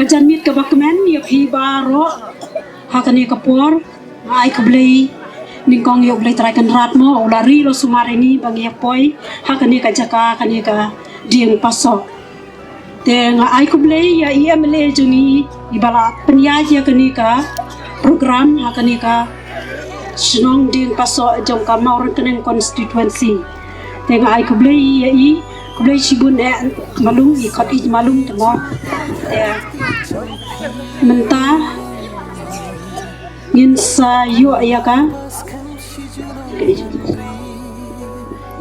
kajan mit ka bakmen ya hi baro hakani kapor ai kablei ningkong yok blei trai kan rat mo ulari lo sumare ni bang ya poi hakani ka jaka kani ka dieng paso te nga ai kablei ya IMLA juni ibala penyaj ya kani ka program hakani ka senong dieng paso jong ka mau rekening constituency te nga ai kablei ya kablei sibun malung ikot malung temo ya mentah ngin sa yu ya ka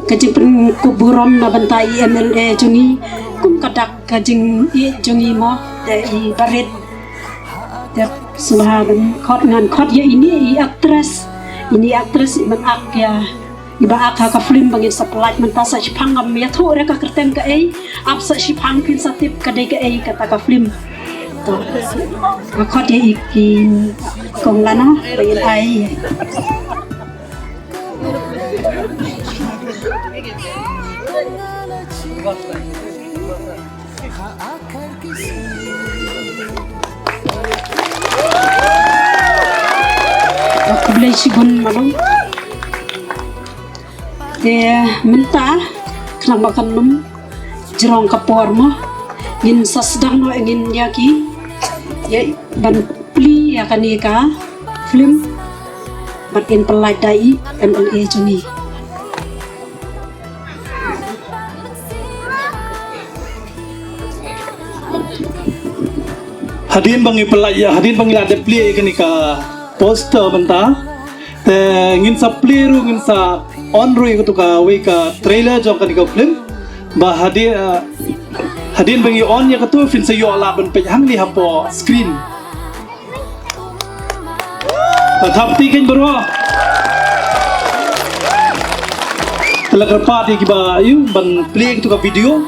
kajing pen kuburom na bantai IMLA jungi kum kadak kajing jungi mo dari barit der semahan khot ngan khot ya ini aktris menak ya iba ak ka film bangin supply menta sa chipang am ya thu re ka kerten ka ei ap sa chipang pin sa tip ka dei ka ei kata ka film to khot ya ikin kong lana bayin ai aku beli sibun malu dia mentah kena makan num jerong kapor mah ingin sedang no ingin yaki ya ban pli ya kanika film batin pelai dai MLA juni hadin bangi pelai ya hadin bangi ada pli kanika poster benta te ngin sa pli ru ngin sa on ru itu ka we ka trailer jong kanika film ba hadin bangi on ya katu fin sa yo ala ban pe hang li hapo screen thapti ken bro talaga pati kiba yu ban play itu ka video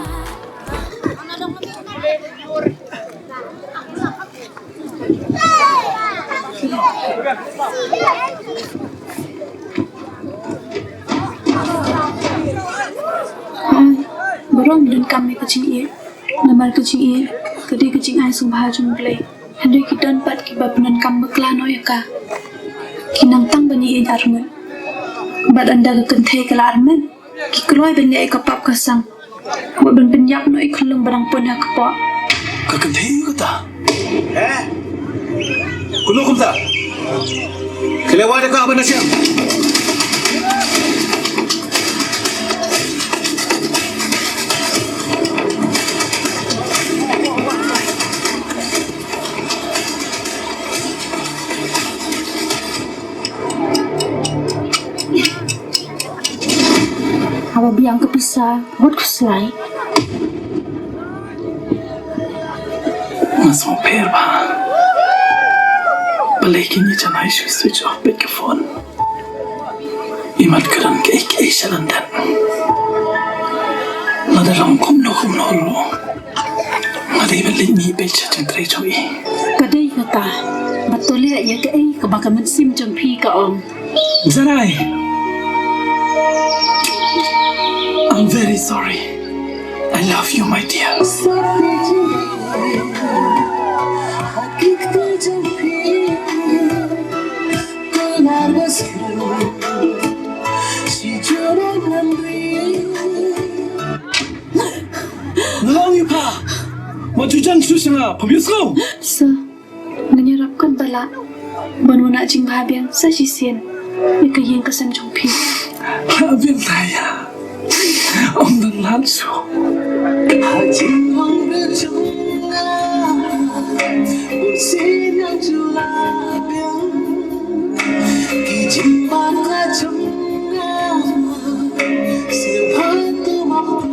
Barang dan kami kecing ia, namar kecing ia, kedai kecing ai sumpah jumplay. Hendak kita empat kibab nan kam beklano ya ka. Kinang tang bani ia armen. Bad anda ke kentai ke armen. Ki keluar bani ia kapap kasang. Buat ben penyak no ikulung barang pun ya kapap. Ke kentai kata. Kulo kumta. Kelewat ka apa nasiam? Apa biang kepisah, buat kuselai. Mas mau per ba? Balikin niya jangan isu switch off bed ke phone. Imat keran ke ik isalan dan. Nadalang kumno lo. Ngadi balik ni beca jentrai joy. kadai kata betul ya ke ai ka baka mensim jampi ka om Zarai. I'm very sorry. I love you, my dear. Nolong you pa. Majujan susah, pembiusko. So, menyerapkan bala. Banu nak jing bahabian sa sisien. Ika yang kesan jumpi. Bahabian saya. Om dan lansu. Hajing wang berjumpa. Usin yang julabian. Kijing bangga jumpa. Silpan tu mampu.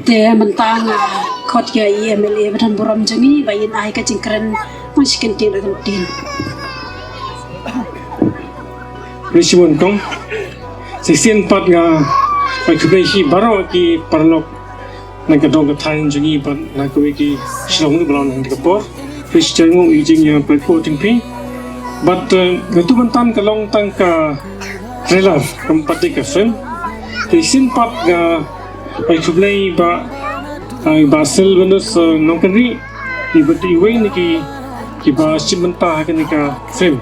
te mentang khot ya IMLA badan buram jami bayin ai ka jingkran maskin tin tin Risibun kong Sisien pat nga Ay kublay hi baro ki parlok Nagkadong katayin jungi But nagkaway ki Shilong ni balang ng kapor Christian ngong ijing yung pagpoting pi But Natubantan kalong tang ka Trailer Kampati ka film Sisien pat nga Ay kublay ba Ay basil venus nongkanri Ibat iway ni ki ba simanta hakan ni ka film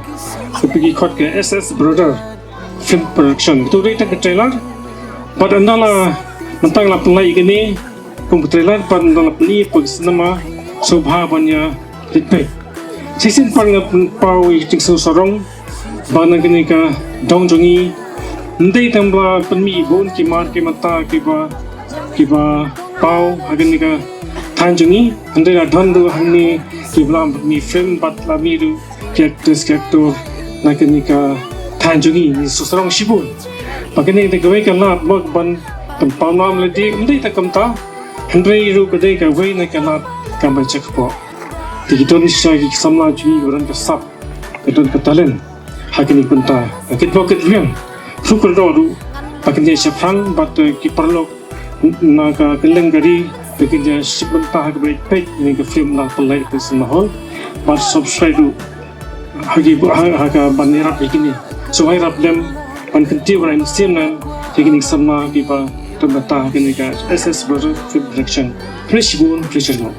Kapagi kot ka SS Brother Film production Itu rin ka trailer But andala Mentang la pelai gini Kung trailer But andala peli Pag sinema Sobha banya Litpay Sisin par nga pau Jing sorong Ba na gini ka Daun jongi Ndai tambla Penmi bon ki mar ki mata Ki ba Pau hagan ni ka Tan jongi Ndai la dhandu Hangni Ki blam mi film Bat la miru Character Na gini ka Tan jongi Ni susorong shibun Pagkini kita gawai ka lat Wag ban Pamam ladi Ndai ta kamta Handrai ru kadai ka Wai na ka lat Kamay cek po Tikidon siya Ki samla jungi Waran ka sap Kadon ka talen Hakini punta Akit bakit riyan Sukul doru Pagkini siya prang Bat ki parlok Na ka keleng gari Pagkini siya punta Hakabay pek Ni ka film na palay Ito sa mahal Bat subscribe ru Haka banirap ikini So I rap them Pan kanti waran sinan Hikini sama Kipa Terbata Hakini ka SS Brother Film Production Pressibun Pressibun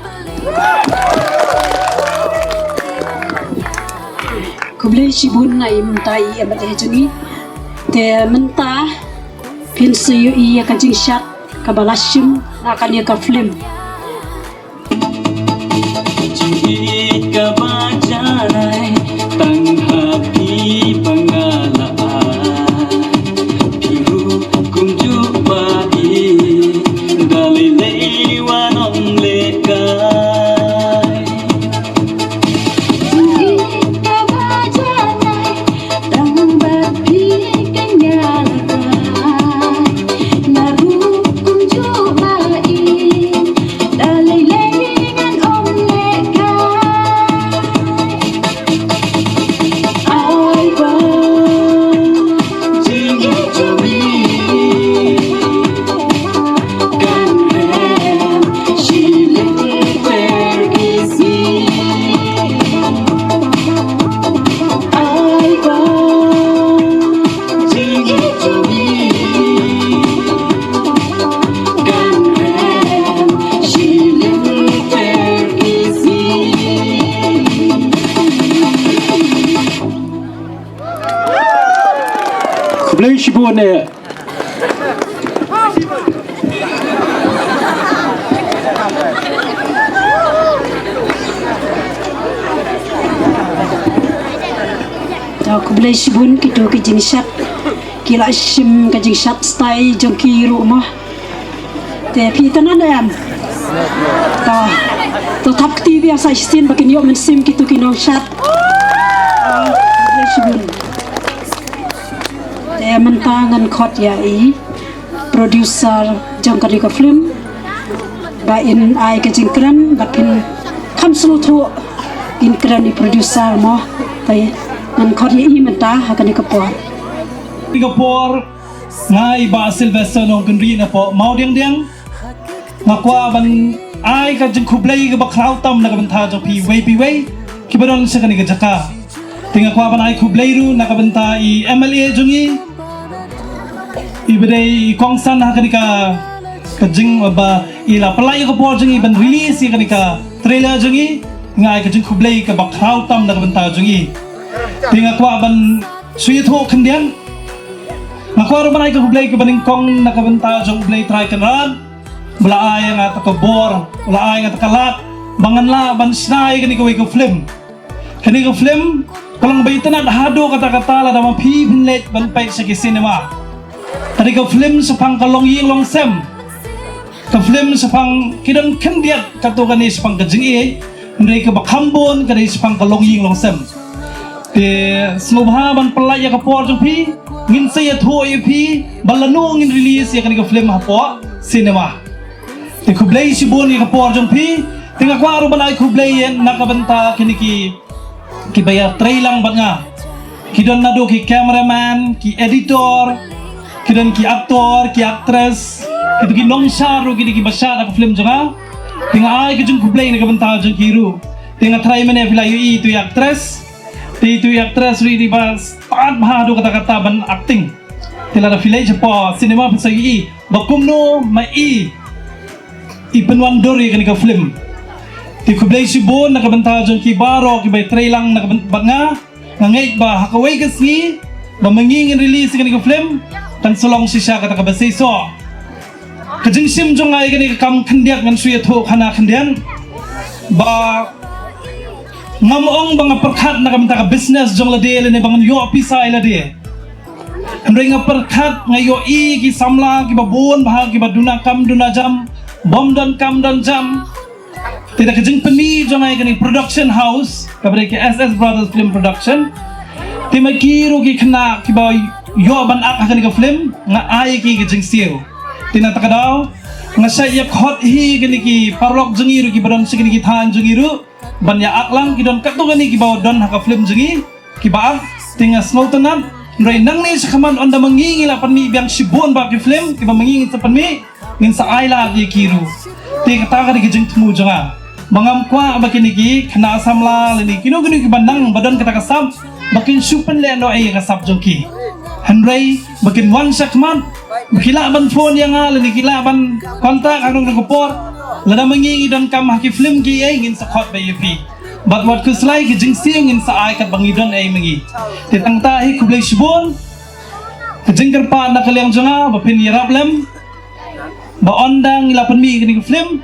Kublai Shibun na imuntai Amat jungi Te mentah Pinsi yu iya kajing syak Kabalashim Akan ya ka film Jihit kabacanai Tang hati pengalaan Biru kumjuk bai Dalilai wanon lekai Kublai Shibun ne Kublai Shibun Kitu kajing syak Kila shim kajing syak Stay jongki rumah Te pitanan em To tap TV Asa istin Bakin yuk mensim Kitu kinong syak Kublai Shibun Te mentangan kot ya Producer jongkari ka film Ba in ai kajing keren Bakin Kam selu tu In keren di producer mo Te Ngan kot ya mentah Akan di kapor Singapore ngai ba Sylvester nong kenri na po mau diang ngakwa ban ai ka jeng kublai ka ba crowd tam na ka banta jo pi wei ki baron sa kani ka jaka tinga kwa ban ai kublai ru na ka banta I MLA jungi ibere kongsan ha kani ka jeng ba ila palai ka por jungi ban release kani ka trailer jungi ngai ka jeng kublai ka ba crowd tam na ka banta jungi tinga kwa ban suy tho khandian Nakoro man ay kublay ka baning kong nakabanta jong blay try kanan bala ay nga takabor bala ay nga takalat bangan la ban snai kani ko film kani ko film kalang bayta na hado kata-kata la dama pi binlet ban pay sa cinema kani ko film sa pang kalong ying long sem ka film sa pang kidang kandiat kato kani sa pang kajing hindi ka bakambon kani sa pang kalong ying long sem Smubha ban pelai ya kapor jong pi ngin saya tho ya pi balano ngin release ya kan ka film hapo cinema te kublai sibon ya kapor jong pi tinga kwaro ban ai kublai yan nakabanta kini ki bayar tray lang ban nga Kidon nado ki cameraman, ki editor, kidon ki aktor, ki actress, kido ki nongsha ro ki basya na film jonga. Tinga ay kajung kublay na kabanta jong kiru. Tinga try man evila yu itu actress. Itu actress ri di bas taat bahado kata-kata ban acting. Tila na village po cinema sa yu bakumno mai ipenwandori kani ka film. Ti kublay sibon na kabanta jong ki baro ki bay trailang na kabanga. Ngait ba hakaway kasi ba mangingin release kani ka film tan sulong siya kata kabasiso kajing sim jong ay kani kam kandiak ngan suya tho khana kandian ba ngamong bang perkhat na kamta ka business jong lade le bang yo pisai lade andre nga perkhat nga yo I ki samla ki babon bah ki baduna kam duna jam bom don kam don jam tidak kajing peni jong ay kani production house kabre ki SS Brothers Film Production ti magkiro ki khana ki ba yo ban ak kani ka film nga ay ki kajing siyo tinataka daw nga sa iyap hot hi kani ki parlok jengiru ki badon si kani ki than jengiru ban ya ak lang ki don kato kani ki ba don ha ka film jengi ki ba tinga snowtonan ray nang ni sa kaman onda mangingi la pan mi biang sibon ba ki film ki ba mangingi sa pan mi ngin sa ay la ki kiru ti kata kani ki jing tumu jonga mangam kwa bakini ki khana samla leni kino kino ki bandang badon kata kasam bakin supan le no ay kasap jongki hanray bakin one shot man bakila ban phone yang leni kila ban kontak anong nagupor lada mangingi don kam haki film ki ay ngin sa khot bayi but what kuslay ki jing sing ngin sa ay kat bangidon ay mangi titang tahi kublay sibon kajingkar pa na kalyang jonga bapin yarablem ba ondang ilapan mi kini film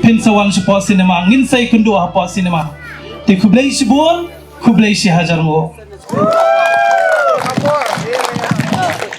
pinsawan sipo cinema ngin say kundo hapo cinema ti kublay sibon kublay si hajar mo